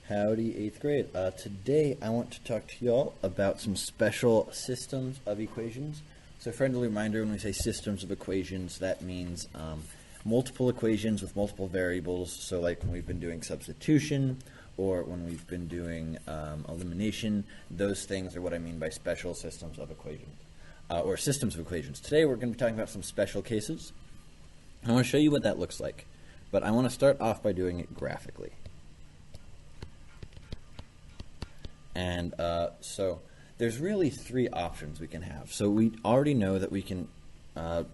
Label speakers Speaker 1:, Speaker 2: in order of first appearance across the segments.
Speaker 1: Howdy, 8th grade. Today I want to talk to y'all about some special systems of equations. So friendly reminder, when we say systems of equations, that means multiple equations with multiple variables. So like when we've been doing substitution or when we've been doing elimination, those things are what I mean by special systems of equations, or systems of equations. Today we're going to be talking about some special cases. I want to show you what that looks like, but I want to start off by doing it graphically. And so there's really three options we can have. So we already know that we can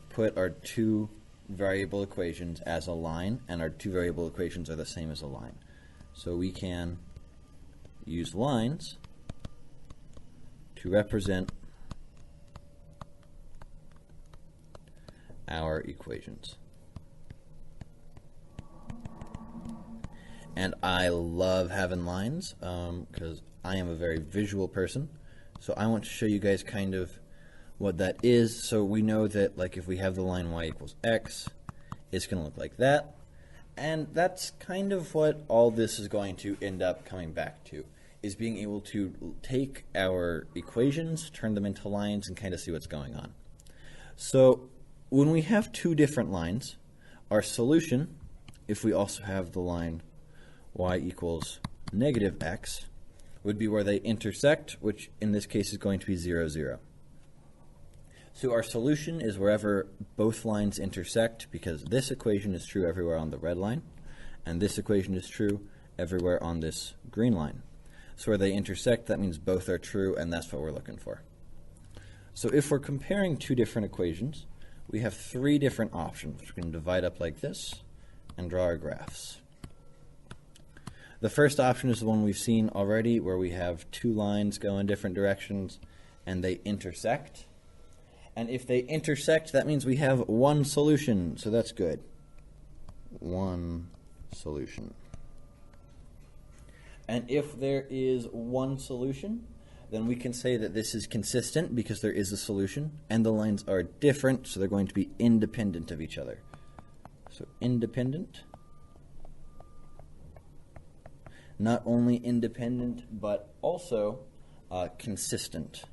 Speaker 1: put our two variable equations as a line, and our two variable equations are the same as a line. So we can use lines to represent our equations. And I love having lines because I am a very visual person. So I want to show you guys kind of what that is. So we know that like if we have the line y equals x, it's going to look like that. And that's kind of what all this is going to end up coming back to, is being able to take our equations, turn them into lines, and kind of see what's going on. So when we have two different lines, our solution, if we also have the line y equals negative x, would be where they intersect, which in this case is going to be 0, 0. So our solution is wherever both lines intersect, because this equation is true everywhere on the red line, and this equation is true everywhere on this green line. So where they intersect, that means both are true, and that's what we're looking for. So if we're comparing two different equations, we have three different options. We can divide up like this and draw our graphs. The first option is the one we've seen already, where we have two lines go in different directions and they intersect. And if they intersect, that means we have one solution, so that's good. One solution. And if there is one solution, then we can say that this is consistent because there is a solution, and the lines are different, so they're going to be independent of each other. So independent. Not only independent, but also consistent.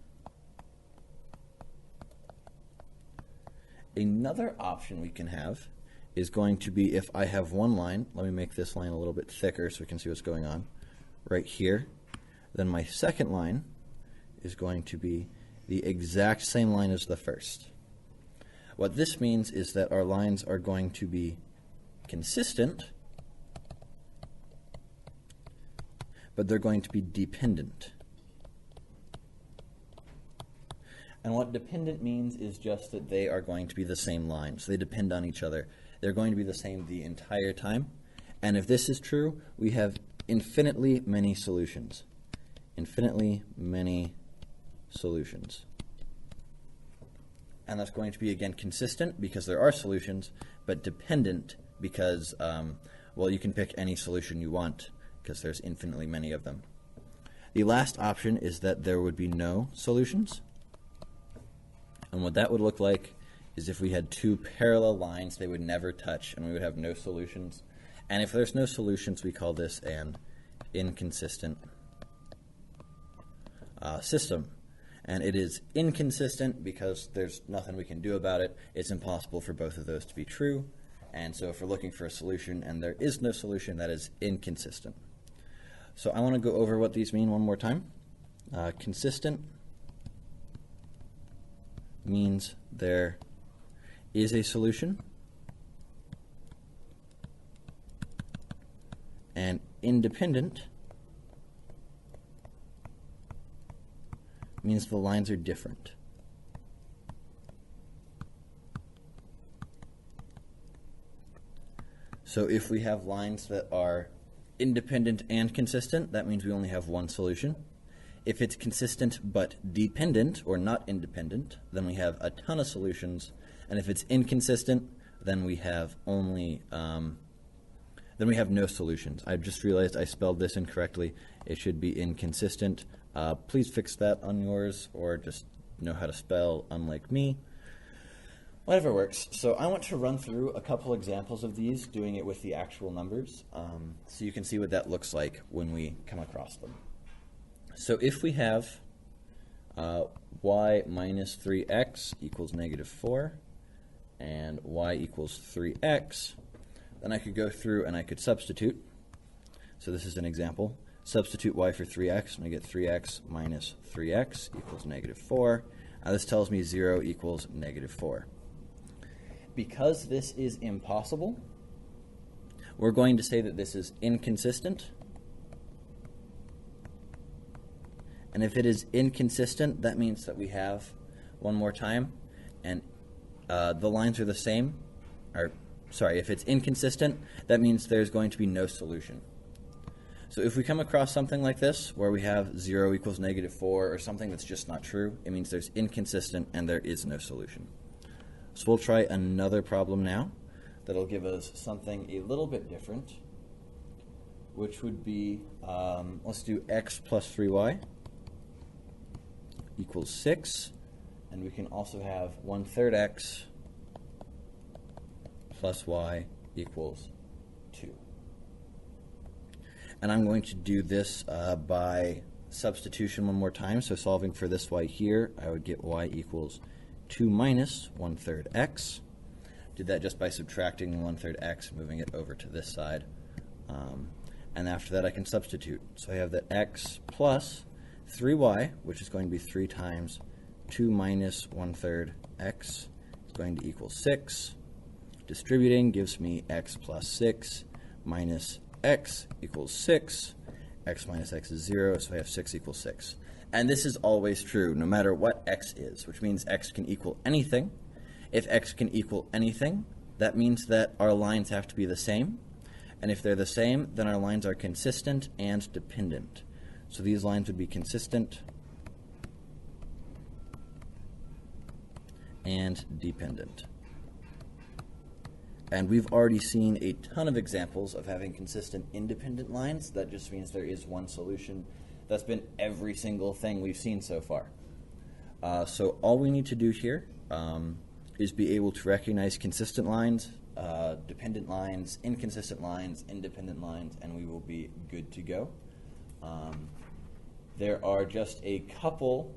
Speaker 1: Another option we can have is going to be if I have one line, let me make this line a little bit thicker so we can see what's going on, right here, then my second line is going to be the exact same line as the first. What this means is that our lines are going to be consistent, but they're going to be dependent. And what dependent means is just that they are going to be the same line. So they depend on each other. They're going to be the same the entire time. And if this is true, we have infinitely many solutions. Infinitely many solutions. And that's going to be, again, consistent because there are solutions, but dependent because, well, you can pick any solution you want, because there's infinitely many of them. The last option is that there would be no solutions. And what that would look like is if we had two parallel lines, they would never touch, and we would have no solutions. And if there's no solutions, we call this an inconsistent system. And it is inconsistent because there's nothing we can do about it. It's impossible for both of those to be true. And so if we're looking for a solution and there is no solution, that is inconsistent. So I want to go over what these mean one more time. Consistent means there is a solution, and independent means the lines are different. So if we have lines that are independent and consistent, that means we only have one solution. If it's consistent but dependent or not independent, then we have a ton of solutions. And if it's inconsistent, then we have only then we have no solutions. I just realized I spelled this incorrectly. It should be inconsistent. Please fix that on yours, or just know how to spell unlike me. Whatever works. So I want to run through a couple examples of these, doing it with the actual numbers, so you can see what that looks like when we come across them. So if we have y minus 3x equals negative 4, and y equals 3x, then I could go through and I could substitute. So this is an example. Substitute y for 3x, and I get 3x minus 3x equals negative 4. Now this tells me 0 equals negative 4. Because this is impossible, we're going to say that this is inconsistent. And if it is inconsistent, that means that we have, one more time, and the lines are the same. Or, sorry, if it's inconsistent, that means there's going to be no solution. So if we come across something like this, where we have 0 equals negative 4, or something that's just not true, it means there's inconsistent and there is no solution. So we'll try another problem now that'll give us something a little bit different, which would be, let's do x plus 3y equals 6, and we can also have 1/3 x plus y equals 2. And I'm going to do this by substitution one more time. So solving for this y here, I would get y equals 2 minus 1/3 x. Did that just by subtracting 1/3 x, moving it over to this side. And after that I can substitute. So I have that x plus 3y, which is going to be 3 times 2 minus 1/3 x, is going to equal 6. Distributing gives me x plus 6 minus x equals 6. X minus x is 0, so I have 6 equals 6. And this is always true, no matter what x is, which means x can equal anything. If x can equal anything, that means that our lines have to be the same. And if they're the same, then our lines are consistent and dependent. So these lines would be consistent and dependent. And we've already seen a ton of examples of having consistent independent lines. That just means there is one solution. That's been every single thing we've seen so far. So all we need to do here is be able to recognize consistent lines, dependent lines, inconsistent lines, independent lines, and we will be good to go. There are just a couple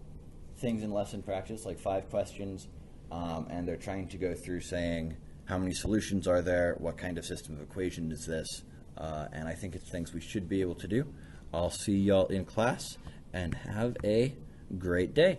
Speaker 1: things in lesson practice, like 5 questions, and they're trying to go through saying, how many solutions are there? What kind of system of equation is this? And I think it's things we should be able to do. I'll see y'all in class, and have a great day.